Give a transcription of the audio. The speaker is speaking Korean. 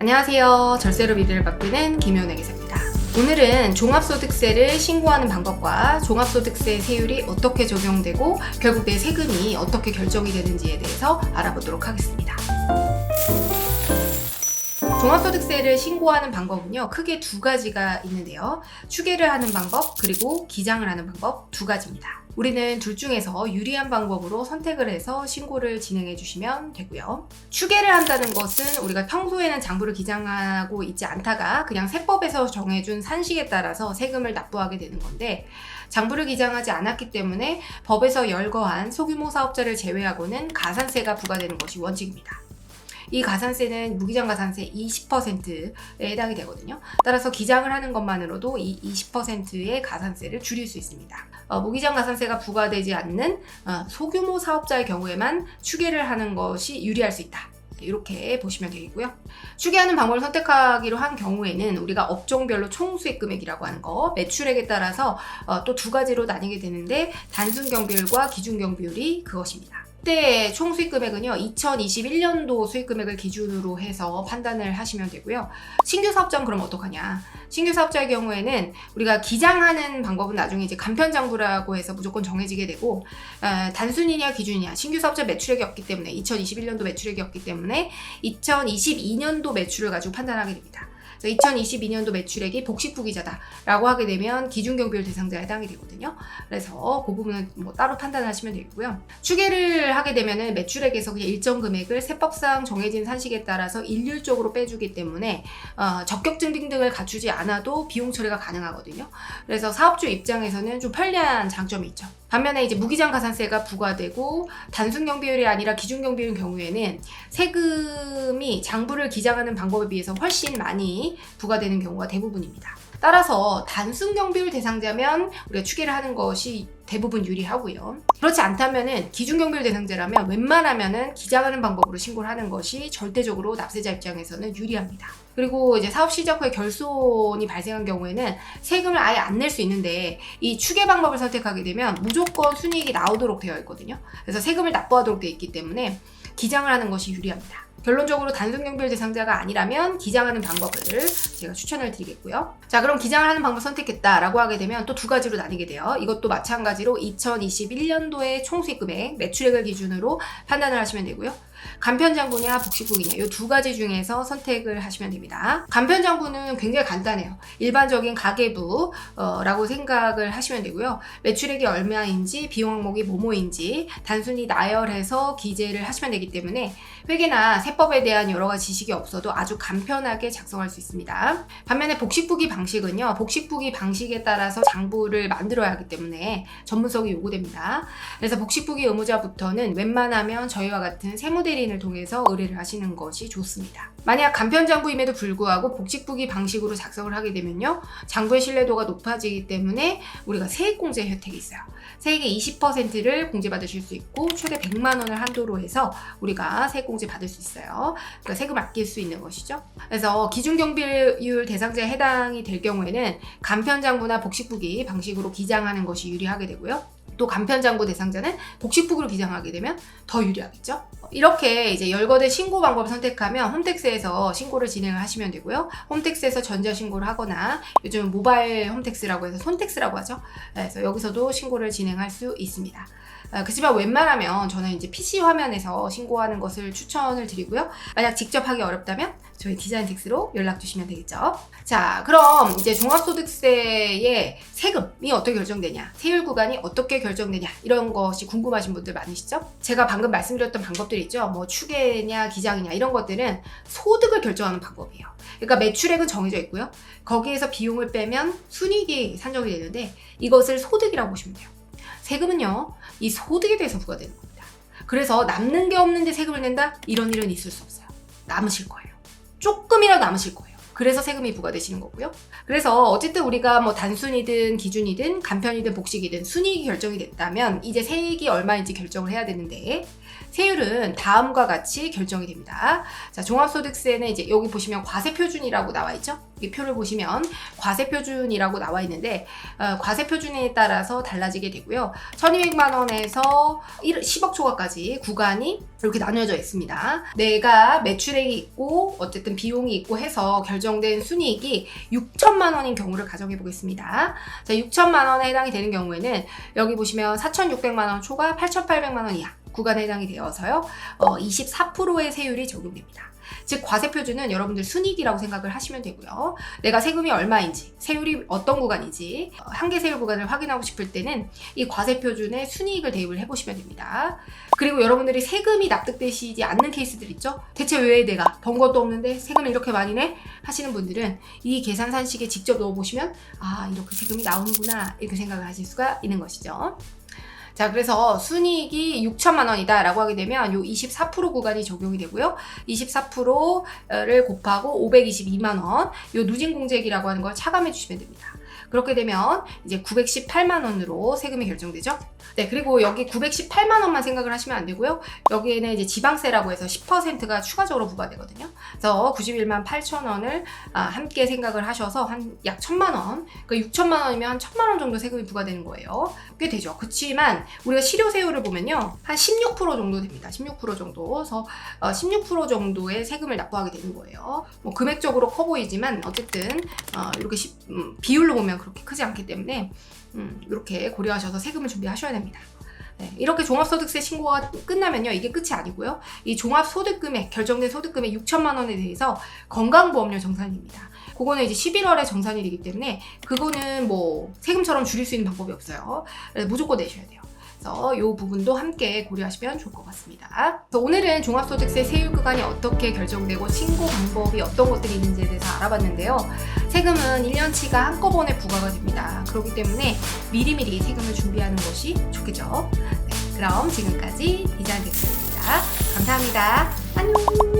안녕하세요. 절세로 미래를 바꾸는 김효은의 기사입니다. 오늘은 종합소득세를 신고하는 방법과 종합소득세 세율이 어떻게 적용되고 결국 내 세금이 어떻게 결정이 되는지에 대해서 알아보도록 하겠습니다. 종합소득세를 신고하는 방법은요, 크게 두 가지가 있는데요. 추계를 하는 방법, 그리고 기장을 하는 방법 두 가지입니다. 우리는 둘 중에서 유리한 방법으로 선택을 해서 신고를 진행해 주시면 되고요. 추계를 한다는 것은 우리가 평소에는 장부를 기장하고 있지 않다가 그냥 세법에서 정해준 산식에 따라서 세금을 납부하게 되는 건데, 장부를 기장하지 않았기 때문에 법에서 열거한 소규모 사업자를 제외하고는 가산세가 부과되는 것이 원칙입니다. 이 가산세는 무기장 가산세 20%에 해당이 되거든요. 따라서 기장을 하는 것만으로도 이 20%의 가산세를 줄일 수 있습니다. 무기장 가산세가 부과되지 않는 소규모 사업자의 경우에만 추계를 하는 것이 유리할 수 있다. 이렇게 보시면 되겠고요. 추계하는 방법을 선택하기로 한 경우에는 우리가 업종별로 총 수익 금액이라고 하는 거, 매출액에 따라서 또 두 가지로 나뉘게 되는데, 단순 경비율과 기준 경비율이 그것입니다. 이때 총 수익 금액은요, 2021년도 수익 금액을 기준으로 해서 판단을 하시면 되고요. 신규 사업자는 그럼 어떡하냐? 신규 사업자의 경우에는 우리가 기장하는 방법은 나중에 이제 간편장부라고 해서 무조건 정해지게 되고, 단순이냐 기준이냐, 신규 사업자 매출액이 없기 때문에 2021년도 매출액이 없기 때문에 2022년도 매출을 가지고 판단하게 됩니다. 2022년도 매출액이 복식부기자다라고 하게 되면 기준경비율 대상자에 해당이 되거든요. 그래서 그 부분은 따로 판단하시면 되고요. 추계를 하게 되면은 매출액에서 그냥 일정 금액을 세법상 정해진 산식에 따라서 일률적으로 빼주기 때문에 적격증 등등을 갖추지 않아도 비용 처리가 가능하거든요. 그래서 사업주 입장에서는 좀 편리한 장점이 있죠. 반면에 이제 무기장 가산세가 부과되고 단순 경비율이 아니라 기준 경비율인 경우에는 세금이 장부를 기장하는 방법에 비해서 훨씬 많이 부과되는 경우가 대부분입니다. 따라서 단순 경비율 대상자면 우리가 추계를 하는 것이 대부분 유리하고요. 그렇지 않다면은 기준 경비율 대상자라면 웬만하면은 기장하는 방법으로 신고를 하는 것이 절대적으로 납세자 입장에서는 유리합니다. 그리고 이제 사업 시작 후에 결손이 발생한 경우에는 세금을 아예 안 낼 수 있는데, 이 추계 방법을 선택하게 되면 무조건 순이익이 나오도록 되어 있거든요. 그래서 세금을 납부하도록 되어 있기 때문에 기장을 하는 것이 유리합니다. 결론적으로 단순 경비율 대상자가 아니라면 기장하는 방법을 제가 추천을 드리겠고요. 자, 그럼 기장을 하는 방법 선택했다라고 하게 되면 또 두 가지로 나뉘게 돼요. 이것도 마찬가지로 2021년도의 총수익 금액, 매출액을 기준으로 판단을 하시면 되고요. 간편장부냐 복식부기냐, 이 두 가지 중에서 선택을 하시면 됩니다. 간편장부는 굉장히 간단해요. 일반적인 가계부라고 생각을 하시면 되고요. 매출액이 얼마인지, 비용 항목이 뭐뭐인지 단순히 나열해서 기재를 하시면 되기 때문에 회계나 세법에 대한 여러 가지 지식이 없어도 아주 간편하게 작성할 수 있습니다. 반면에 복식부기 방식은요, 복식부기 방식에 따라서 장부를 만들어야 하기 때문에 전문성이 요구됩니다. 그래서 복식부기 의무자부터는 웬만하면 저희와 같은 세무대리인을 통해서 의뢰를 하시는 것이 좋습니다. 만약 간편장부임에도 불구하고 복식부기 방식으로 작성을 하게 되면요, 장부의 신뢰도가 높아지기 때문에 우리가 세액공제 혜택이 있어요. 세액의 20%를 공제받으실 수 있고 최대 100만 원을 한도로 해서 우리가 세액공제 받을 수 있어요. 그러니까 세금 아낄 수 있는 것이죠. 그래서 기준경비율 대상자에 해당이 될 경우에는 간편장부나 복식부기 방식으로 기장하는 것이 유리하게 되고요. 또 간편장부 대상자는 복식부기로 기장하게 되면 더 유리하겠죠. 이렇게 이제 열거된 신고 방법을 선택하면 홈택스에서 신고를 진행을 하시면 되고요. 홈택스에서 전자신고를 하거나 요즘 모바일 홈택스라고 해서 손택스라고 하죠. 그래서 여기서도 신고를 진행할 수 있습니다. 그렇지만 웬만하면 저는 이제 PC 화면에서 신고하는 것을 추천을 드리고요. 만약 직접 하기 어렵다면 저희 디자인텍스로 연락 주시면 되겠죠. 자, 그럼 이제 종합소득세의 세금이 어떻게 결정되냐, 세율 구간이 어떻게 결정되냐, 이런 것이 궁금하신 분들 많으시죠? 제가 방금 말씀드렸던 방법들이 있죠. 뭐 추계냐 기장이냐, 이런 것들은 소득을 결정하는 방법이에요. 그러니까 매출액은 정해져 있고요. 거기에서 비용을 빼면 순이익이 산정이 되는데 이것을 소득이라고 보시면 돼요. 세금은요, 이 소득에 대해서 부과되는 겁니다. 그래서 남는 게 없는데 세금을 낸다? 이런 일은 있을 수 없어요. 남으실 거예요. 조금이라도 남으실 거예요. 그래서 세금이 부과되시는 거고요. 그래서 어쨌든 우리가 뭐 단순이든 기준이든 간편이든 복식이든 순이익이 결정이 됐다면 이제 세액이 얼마인지 결정을 해야 되는데, 세율은 다음과 같이 결정이 됩니다. 자, 종합소득세는 이제 여기 보시면 과세표준이라고 나와 있죠? 이 표를 보시면 과세표준이라고 나와 있는데 과세표준에 따라서 달라지게 되고요. 1200만 원에서 10억 초과까지 구간이 이렇게 나뉘어져 있습니다. 내가 매출액이 있고 어쨌든 비용이 있고 해서 결정된 순이익이 6천만 원인 경우를 가정해 보겠습니다. 자, 6천만 원에 해당이 되는 경우에는 여기 보시면 4,600만 원 초과 8,800만 원 이하 구간에 해당이 되어서요. 24%의 세율이 적용됩니다. 즉 과세표준은 여러분들 순이익이라고 생각을 하시면 되고요. 내가 세금이 얼마인지, 세율이 어떤 구간인지 한계세율 구간을 확인하고 싶을 때는 이 과세표준에 순이익을 대입을 해보시면 됩니다. 그리고 여러분들이 세금이 납득되시지 않는 케이스들 있죠? 대체 왜 내가 번 것도 없는데 세금을 이렇게 많이 내? 하시는 분들은 이 계산산식에 직접 넣어보시면 아, 이렇게 세금이 나오는구나 이렇게 생각을 하실 수가 있는 것이죠. 자, 그래서 순이익이 6천만 원이다 라고 하게 되면 요 24% 구간이 적용이 되고요. 24%를 곱하고 522만 원, 요 누진공제액이라고 하는 걸 차감해 주시면 됩니다. 그렇게 되면 이제 918만 원으로 세금이 결정되죠. 네, 그리고 여기 918만 원만 생각을 하시면 안 되고요. 여기에는 이제 지방세라고 해서 10%가 추가적으로 부과되거든요. 그래서 91만 8천 원을 함께 생각을 하셔서 한 약 1,000만 원, 그러니까 6천만 원이면 한 1,000만 원 정도 세금이 부과되는 거예요. 꽤 되죠. 그렇지만 우리가 실효세율을 보면요. 한 16% 정도 됩니다. 16% 정도. 그래서 16% 정도의 세금을 납부하게 되는 거예요. 뭐 금액적으로 커 보이지만 어쨌든 이렇게 비율로 보면 그렇게 크지 않기 때문에 이렇게 고려하셔서 세금을 준비하셔야 됩니다. 네, 이렇게 종합소득세 신고가 끝나면요. 이게 끝이 아니고요. 이 종합소득금액, 결정된 소득금액 6천만 원에 대해서 건강보험료 정산입니다. 그거는 이제 11월에 정산일이기 때문에 그거는 뭐 세금처럼 줄일 수 있는 방법이 없어요. 무조건 내셔야 돼요. 그래서 이 부분도 함께 고려하시면 좋을 것 같습니다. 그래서 오늘은 종합소득세 세율 구간이 어떻게 결정되고 신고 방법이 어떤 것들이 있는지에 대해서 알아봤는데요. 세금은 1년치가 한꺼번에 부과가 됩니다. 그렇기 때문에 미리미리 세금을 준비하는 것이 좋겠죠. 네, 그럼 지금까지 이장됐습니다. 감사합니다. 안녕.